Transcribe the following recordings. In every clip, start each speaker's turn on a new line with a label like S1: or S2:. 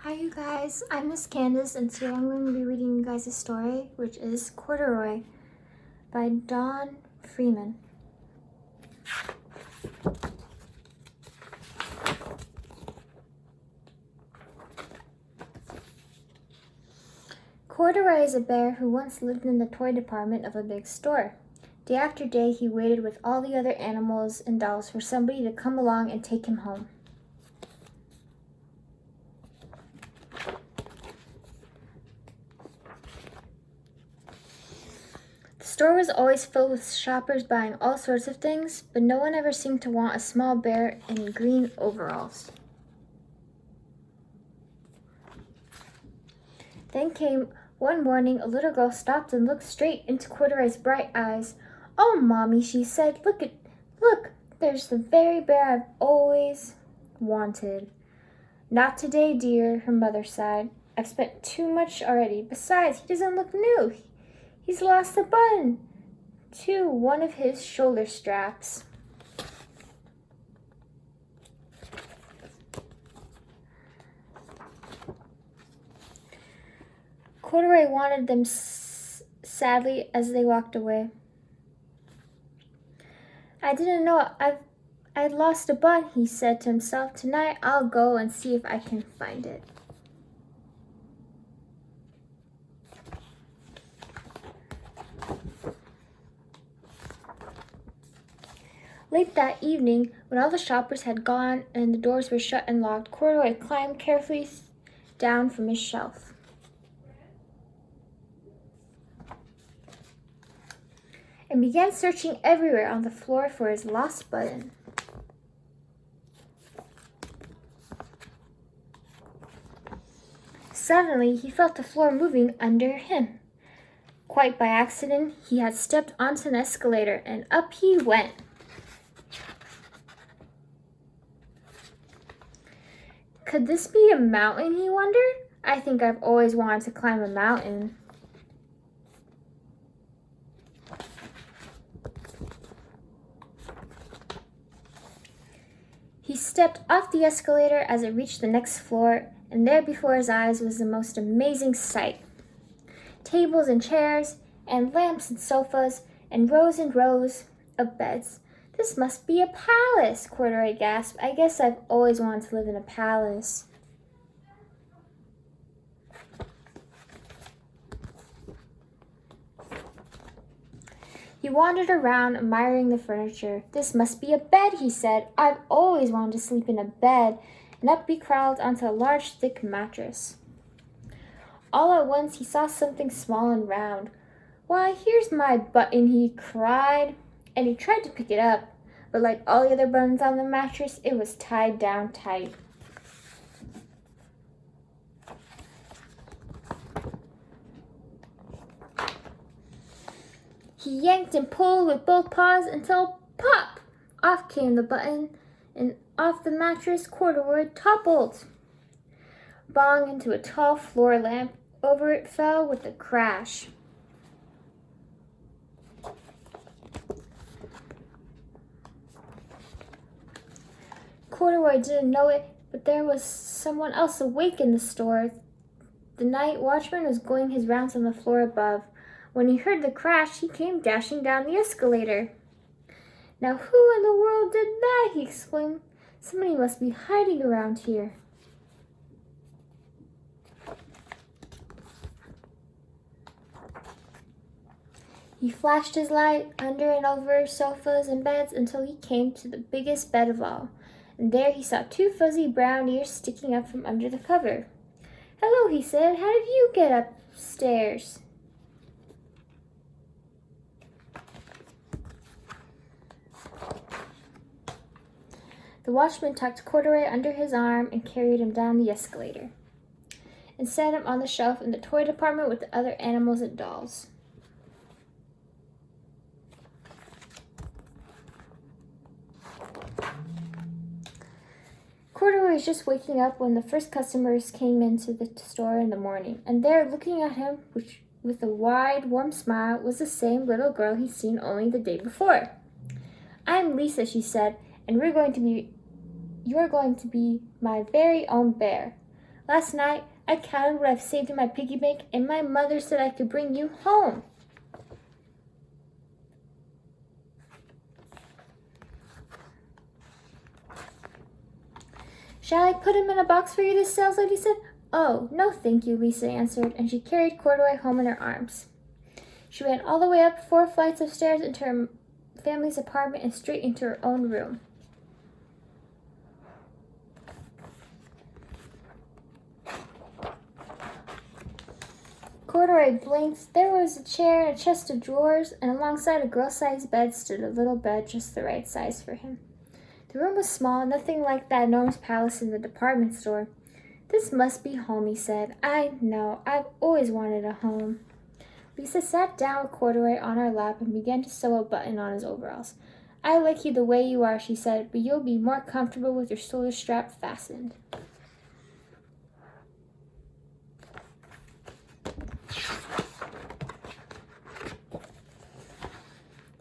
S1: Hi you guys, I'm Miss Candace and today I'm going to be reading you guys a story which is Corduroy by Dawn Freeman. Corduroy is a bear who once lived in the toy department of a big store. Day after day he waited with all the other animals and dolls for somebody to come along and take him home. The store was always filled with shoppers buying all sorts of things, but no one ever seemed to want a small bear in green overalls. Then came one morning, a little girl stopped and looked straight into Corduroy's bright eyes. "Oh, Mommy," she said, look, there's the very bear I've always wanted." "Not today, dear," her mother sighed. "I've spent too much already. Besides, he doesn't look new. He's lost a button to one of his shoulder straps." Corduroy wanted them sadly as they walked away. "I didn't know I'd lost a button," he said to himself. "Tonight I'll go and see if I can find it." Late that evening, when all the shoppers had gone and the doors were shut and locked, Corduroy climbed carefully down from his shelf. And began searching everywhere on the floor for his lost button. Suddenly, he felt the floor moving under him. Quite by accident, he had stepped onto an escalator, and up he went. Could this be a mountain, he wondered? I think I've always wanted to climb a mountain. He stepped off the escalator as it reached the next floor, and there before his eyes was the most amazing sight. Tables and chairs, and lamps and sofas, and rows of beds. "This must be a palace," Corduroy gasped. "I guess I've always wanted to live in a palace." He wandered around, admiring the furniture. "This must be a bed," he said. "I've always wanted to sleep in a bed." And up he crawled onto a large, thick mattress. All at once he saw something small and round. "Why, here's my button," he cried. And he tried to pick it up, but like all the other buttons on the mattress, it was tied down tight. He yanked and pulled with both paws until pop! Off came the button, and off the mattress Corduroy toppled. Bang into a tall floor lamp. Over it fell with a crash. Corduroy didn't know it, but there was someone else awake in the store. The night watchman was going his rounds on the floor above. When he heard the crash, he came dashing down the escalator. "Now who in the world did that?" he exclaimed. "Somebody must be hiding around here." He flashed his light under and over sofas and beds until he came to the biggest bed of all. And there he saw two fuzzy brown ears sticking up from under the cover. "Hello," he said. "How did you get upstairs?" The watchman tucked Corduroy under his arm and carried him down the escalator and set him on the shelf in the toy department with the other animals and dolls. Corduroy was just waking up when the first customers came into the store in the morning, and there, looking at him with a wide, warm smile, was the same little girl he'd seen only the day before. "I'm Lisa," she said, "and you're going to be my very own bear. Last night, I counted what I've saved in my piggy bank, and my mother said I could bring you home. Shall I put him in a box for you, the sales lady said. Oh, no thank you, Lisa answered, and she carried Corduroy home in her arms. She ran all the way up 4 flights of stairs into her family's apartment and straight into her own room. Corduroy blinked. There was a chair and a chest of drawers, and alongside a girl-sized bed stood a little bed just the right size for him. The room was small, nothing like that enormous palace in the department store. This must be home, he said. I know, I've always wanted a home. Lisa sat down with Corduroy on her lap and began to sew a button on his overalls. I like you the way you are, she said, but you'll be more comfortable with your shoulder strap fastened.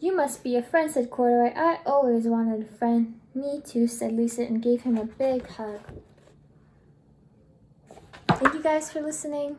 S1: You must be a friend, said Corduroy. I always wanted a friend. Me too, said Lisa, and gave him a big hug. Thank you guys for listening.